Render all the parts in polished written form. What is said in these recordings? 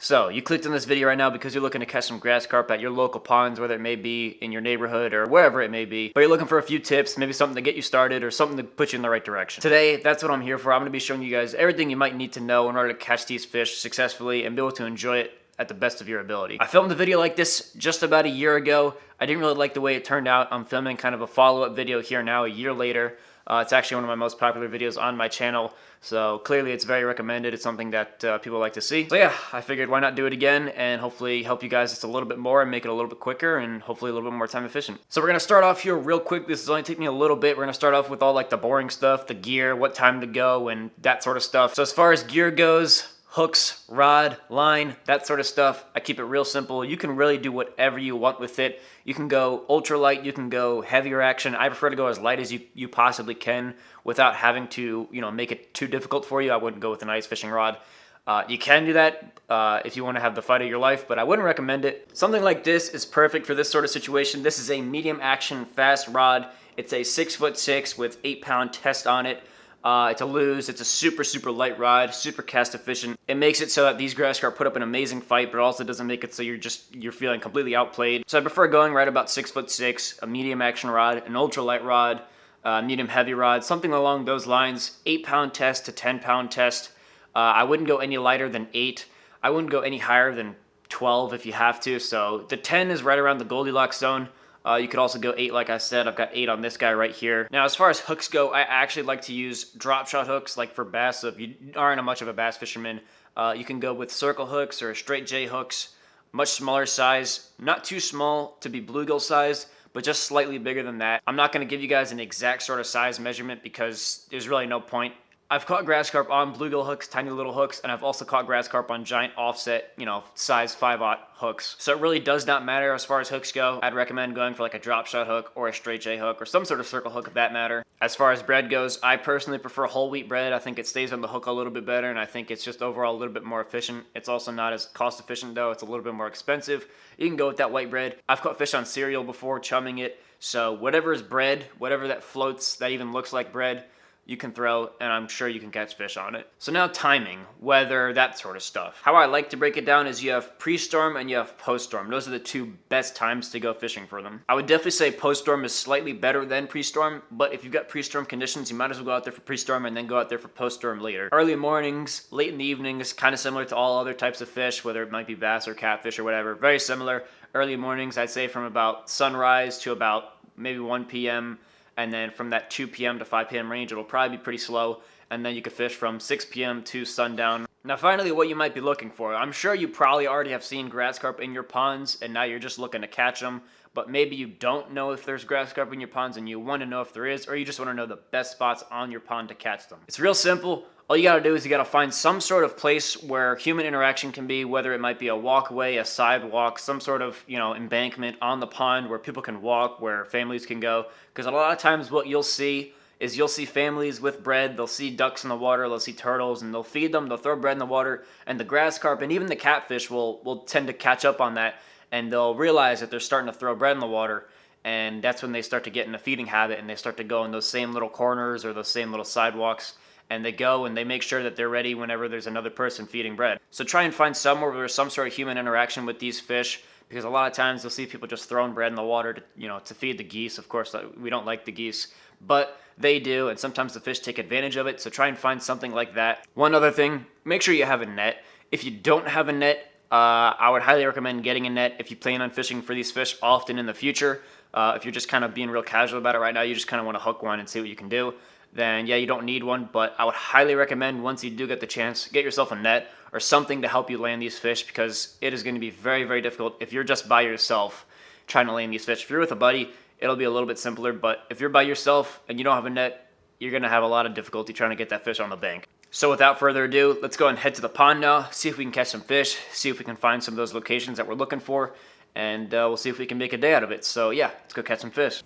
So, you clicked on this video right now because you're looking to catch some grass carp at your local ponds, whether it may be in your neighborhood or wherever it may be. But you're looking for a few tips, maybe something to get you started or something to put you in the right direction. Today, that's what I'm here for. I'm going to be showing you guys everything you might need to know in order to catch these fish successfully and be able to enjoy it at the best of your ability. I filmed a video like this just about a year ago. I didn't really like the way it turned out. I'm filming kind of a follow-up video here now a year later. It's actually one of my most popular videos on my channel, so clearly it's very recommended. It's something that people like to see. So yeah, I figured why not do it again and hopefully help you guys just a little bit more and make it a little bit quicker and hopefully a little bit more time efficient. So we're going to start off here real quick. This is only taking me a little bit. We're going to start off with all like the boring stuff, the gear, what time to go, and that sort of stuff. So as far as gear goes, hooks, rod, line, that sort of stuff, I keep it real simple. You can really do whatever you want with it. You can go ultralight, you can go heavier action. I prefer to go as light as you possibly can without having to, make it too difficult for you. I wouldn't go with an ice fishing rod. You can do that if you want to have the fight of your life, but I wouldn't recommend it. Something like this is perfect for this sort of situation. This is a medium action fast rod. It's a 6'6" with 8-pound test on it. It's a lose. It's a super light rod, super cast efficient. It makes it so that these grass carp put up an amazing fight, but also doesn't make it so you're feeling completely outplayed. So I prefer going right about 6'6", a medium action rod, an ultralight rod, medium heavy rod, something along those lines. 8-pound test to 10-pound test. I wouldn't go any lighter than 8. I wouldn't go any higher than 12 if you have to. So the 10 is right around the Goldilocks zone. You could also go 8, like I said. I've got 8 on this guy right here. Now, as far as hooks go, I actually like to use drop shot hooks, like for bass. So if you aren't much of a bass fisherman, you can go with circle hooks or straight J hooks, much smaller size, not too small to be bluegill sized, but just slightly bigger than that. I'm not going to give you guys an exact sort of size measurement because there's really no point. I've caught grass carp on bluegill hooks, tiny little hooks, and I've also caught grass carp on giant offset, size 5/0 hooks. So it really does not matter as far as hooks go. I'd recommend going for like a drop shot hook or a straight J hook or some sort of circle hook if that matter. As far as bread goes, I personally prefer whole wheat bread. I think it stays on the hook a little bit better, and I think it's just overall a little bit more efficient. It's also not as cost efficient though. It's a little bit more expensive. You can go with that white bread. I've caught fish on cereal before, chumming it. So whatever is bread, whatever that floats, that even looks like bread, you can throw, and I'm sure you can catch fish on it. So now timing, weather, that sort of stuff. How I like to break it down is you have pre-storm and you have post-storm. Those are the two best times to go fishing for them. I would definitely say post-storm is slightly better than pre-storm, but if you've got pre-storm conditions, you might as well go out there for pre-storm and then go out there for post-storm later. Early mornings, late in the evenings, kind of similar to all other types of fish, whether it might be bass or catfish or whatever. Very similar. Early mornings, I'd say from about sunrise to about maybe 1 p.m., and then from that 2 p.m. to 5 p.m. range, it'll probably be pretty slow. And then you can fish from 6 p.m. to sundown. Now finally, what you might be looking for. I'm sure you probably already have seen grass carp in your ponds, and now you're just looking to catch them. But maybe you don't know if there's grass carp in your ponds, and you want to know if there is, or you just want to know the best spots on your pond to catch them. It's real simple. All you gotta do is you gotta find some sort of place where human interaction can be, whether it might be a walkway, a sidewalk, some sort of, embankment on the pond where people can walk, where families can go. Because a lot of times what you'll see is you'll see families with bread, they'll see ducks in the water, they'll see turtles, and they'll feed them, they'll throw bread in the water, and the grass carp and even the catfish will tend to catch up on that, and they'll realize that they're starting to throw bread in the water, and that's when they start to get in a feeding habit, and they start to go in those same little corners or those same little sidewalks. And they go and they make sure that they're ready whenever there's another person feeding bread. So try and find somewhere where there's some sort of human interaction with these fish, because a lot of times you'll see people just throwing bread in the water to feed the geese. Of course, we don't like the geese, but they do, and sometimes the fish take advantage of it. So try and find something like that. One other thing, make sure you have a net. If you don't have a net, I would highly recommend getting a net if you plan on fishing for these fish often in the future. If you're just kind of being real casual about it right now, you just kind of want to hook one and see what you can do, then yeah, you don't need one, but I would highly recommend once you do get the chance, get yourself a net or something to help you land these fish, because it is going to be very difficult if you're just by yourself trying to land these fish. If you're with a buddy, it'll be a little bit simpler, but if you're by yourself and you don't have a net, you're going to have a lot of difficulty trying to get that fish on the bank. So without further ado, let's go and head to the pond now, see if we can catch some fish, see if we can find some of those locations that we're looking for, and we'll see if we can make a day out of it. So yeah, let's go catch some fish.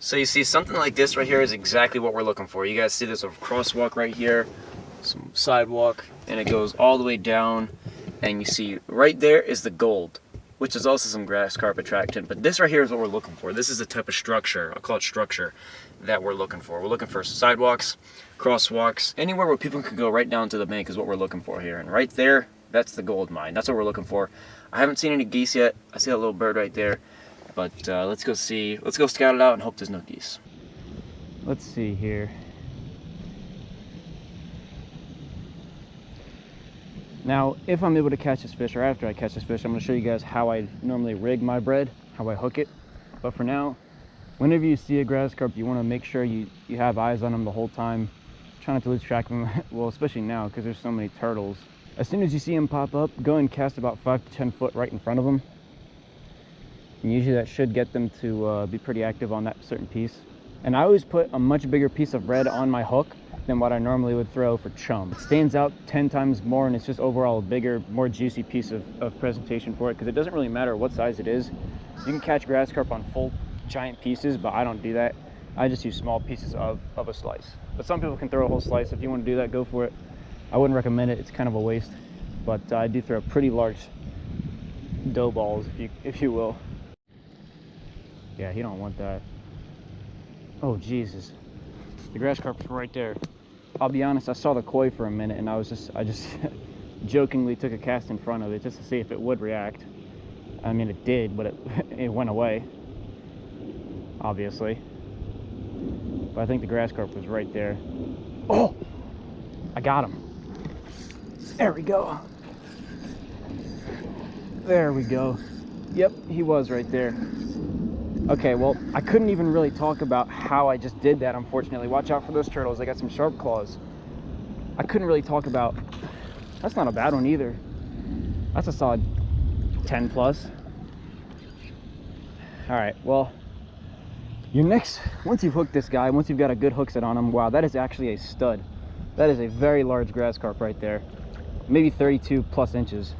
So you see something like this right here is exactly what we're looking for. You guys see there's a crosswalk right here, some sidewalk, and it goes all the way down, and you see right there is the gold, which is also some grass carp attraction. But this right here is what we're looking for. This is the type of structure, I'll call it structure, that we're looking for. We're looking for sidewalks, crosswalks, anywhere where people can go right down to the bank is what we're looking for here. And right there, That's the gold mine. That's what we're looking for. I haven't seen any geese yet. I see that little bird right there. But let's go see. Let's go scout it out and hope there's no geese. Let's see here. Now, if I'm able to catch this fish, or after I catch this fish, I'm going to show you guys how I normally rig my bread, how I hook it. But for now, whenever you see a grass carp, you want to make sure you have eyes on them the whole time. Try not to lose track of them, well, especially now because there's so many turtles. As soon as you see them pop up, go and cast about 5 to 10 foot right in front of them. And usually that should get them to be pretty active on that certain piece. And I always put a much bigger piece of bread on my hook than what I normally would throw for chum. It stands out 10 times more, and it's just overall a bigger, more juicy piece of presentation for it, because it doesn't really matter what size it is. You can catch grass carp on full giant pieces, but I don't do that. I just use small pieces of a slice. But some people can throw a whole slice. If you want to do that, go for it. I wouldn't recommend it. It's kind of a waste. But I do throw pretty large dough balls, if you will. Yeah, he don't want that. Oh, Jesus. The grass carp's right there. I'll be honest, I saw the koi for a minute, and I just jokingly took a cast in front of it just to see if it would react. I mean, it did, but it went away, obviously. But I think the grass carp was right there. Oh! I got him. There we go. There we go. Yep, he was right there. Okay, well, I couldn't even really talk about how I just did that, unfortunately. Watch out for those turtles. They got some sharp claws. I couldn't really talk about... That's not a bad one either. That's a solid 10 plus. All right, well, once you've hooked this guy, once you've got a good hook set on him, wow, that is actually a stud. That is a very large grass carp right there. Maybe 32 plus inches.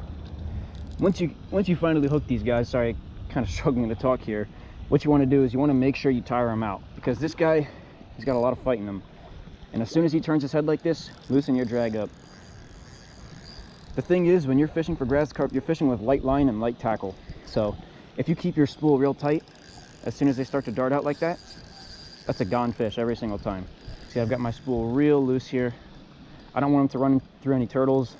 Once you finally hook these guys, sorry, kind of struggling to talk here. What you want to do is you want to make sure you tire him out, because this guy, he's got a lot of fight in him. And as soon as he turns his head like this, loosen your drag up. The thing is, when you're fishing for grass carp, you're fishing with light line and light tackle. So if you keep your spool real tight, as soon as they start to dart out like that, that's a gone fish every single time. See, I've got my spool real loose here. I don't want him to run through any turtles.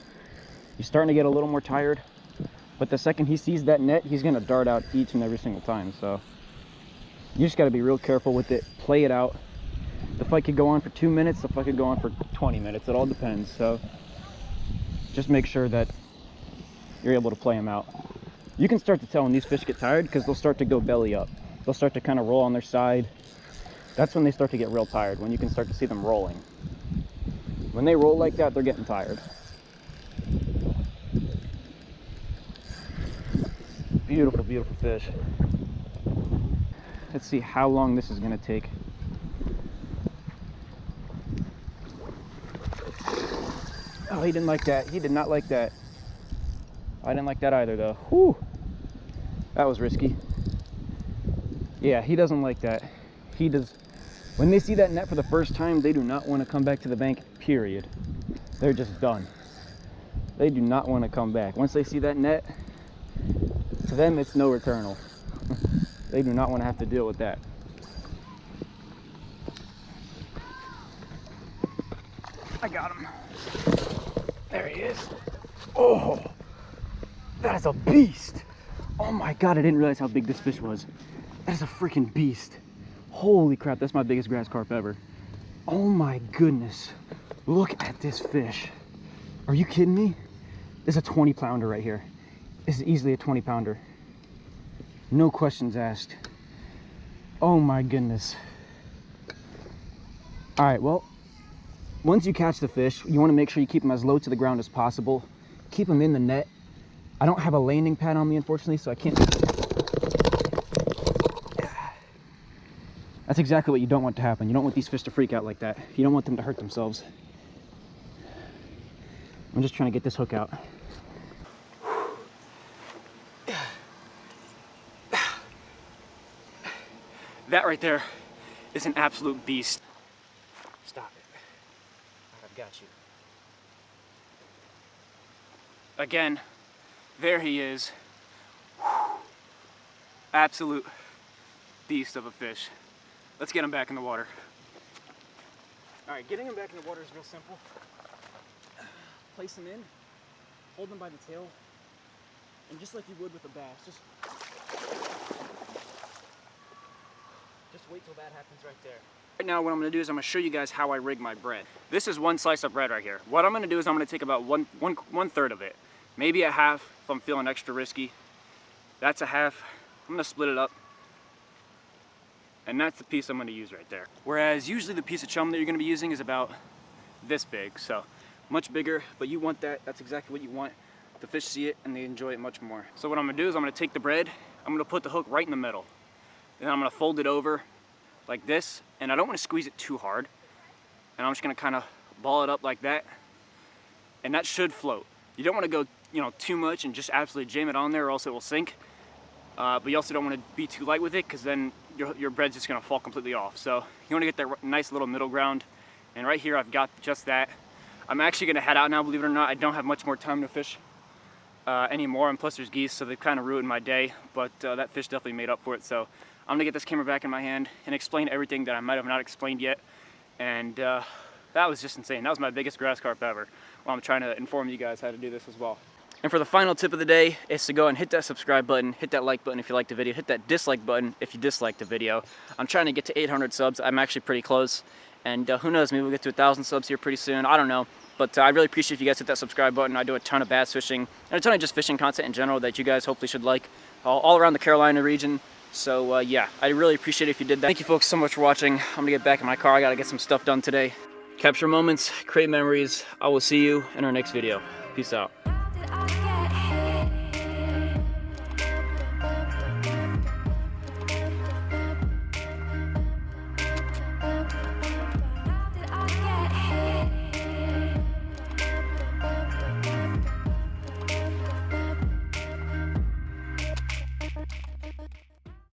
He's starting to get a little more tired, but the second he sees that net, he's going to dart out each and every single time. So you just got to be real careful with it. Play it out. The fight could go on for 2 minutes. The fight could go on for 20 minutes. It all depends. So just make sure that you're able to play them out. You can start to tell when these fish get tired because they'll start to go belly up. They'll start to kind of roll on their side. That's when they start to get real tired, when you can start to see them rolling. When they roll like that, they're getting tired. Beautiful, beautiful fish. Let's see how long this is going to take. Oh, he didn't like that. He did not like that. I didn't like that either, though. Whew. That was risky. Yeah, he doesn't like that. He does. When they see that net for the first time, they do not want to come back to the bank, period. They're just done. They do not want to come back. Once they see that net, to them, it's no returnal. They do not want to have to deal with that. I got him. There he is. Oh, that is a beast. Oh my God, I didn't realize how big this fish was. That is a freaking beast. Holy crap, that's my biggest grass carp ever. Oh my goodness. Look at this fish. Are you kidding me? This is a 20 pounder right here. This is easily a 20 pounder. No questions asked. Oh my goodness. All right, well, once you catch the fish, you want to make sure you keep them as low to the ground as possible. Keep them in the net. I don't have a landing pad on me, unfortunately, so I can't. That's exactly what you don't want to happen. You don't want these fish to freak out like that. You don't want them to hurt themselves. I'm just trying to get this hook out. That right there is an absolute beast. Stop it. I've got you. Again, there he is. Absolute beast of a fish. Let's get him back in the water. All right, getting him back in the water is real simple. Place him in, hold them by the tail, and just like you would with a bass, just wait till that happens right there. Right now what I'm going to do is I'm going to show you guys how I rig my bread. This is one slice of bread right here. What I'm going to do is I'm going to take about one third of it, maybe a half if I'm feeling extra risky. That's a half. I'm going to split it up, and that's the piece I'm going to use right there. Whereas usually the piece of chum that you're going to be using is about this big, so much bigger, but you want that. That's exactly what you want. The fish see it and they enjoy it much more. So what I'm going to do is I'm going to take the bread, I'm going to put the hook right in the middle, and I'm going to fold it over like this, and I don't want to squeeze it too hard, and I'm just going to kind of ball it up like that, and that should float. You don't want to go, you know, too much and just absolutely jam it on there, or else it will sink. But you also don't want to be too light with it, because then your bread's just going to fall completely off. So you want to get that nice little middle ground, and right here I've got just that. I'm actually going to head out now, believe it or not. I don't have much more time to fish anymore, and plus there's geese, so they've kind of ruined my day, but that fish definitely made up for it. So I'm gonna get this camera back in my hand and explain everything that I might have not explained yet. And that was just insane. That was my biggest grass carp ever. Well, I'm trying to inform you guys how to do this as well. And for the final tip of the day is to go and hit that subscribe button, hit that like button if you like the video, hit that dislike button if you dislike the video. I'm trying to get to 800 subs. I'm actually pretty close. And who knows, maybe we'll get to 1,000 subs here pretty soon. I don't know. But I really appreciate if you guys hit that subscribe button. I do a ton of bass fishing and a ton of just fishing content in general that you guys hopefully should like all around the Carolina region. So yeah, I really appreciate it if you did that. Thank you folks so much for watching. I'm gonna get back in my car. I gotta get some stuff done today. Capture moments, create memories. I will see you in our next video. Peace out.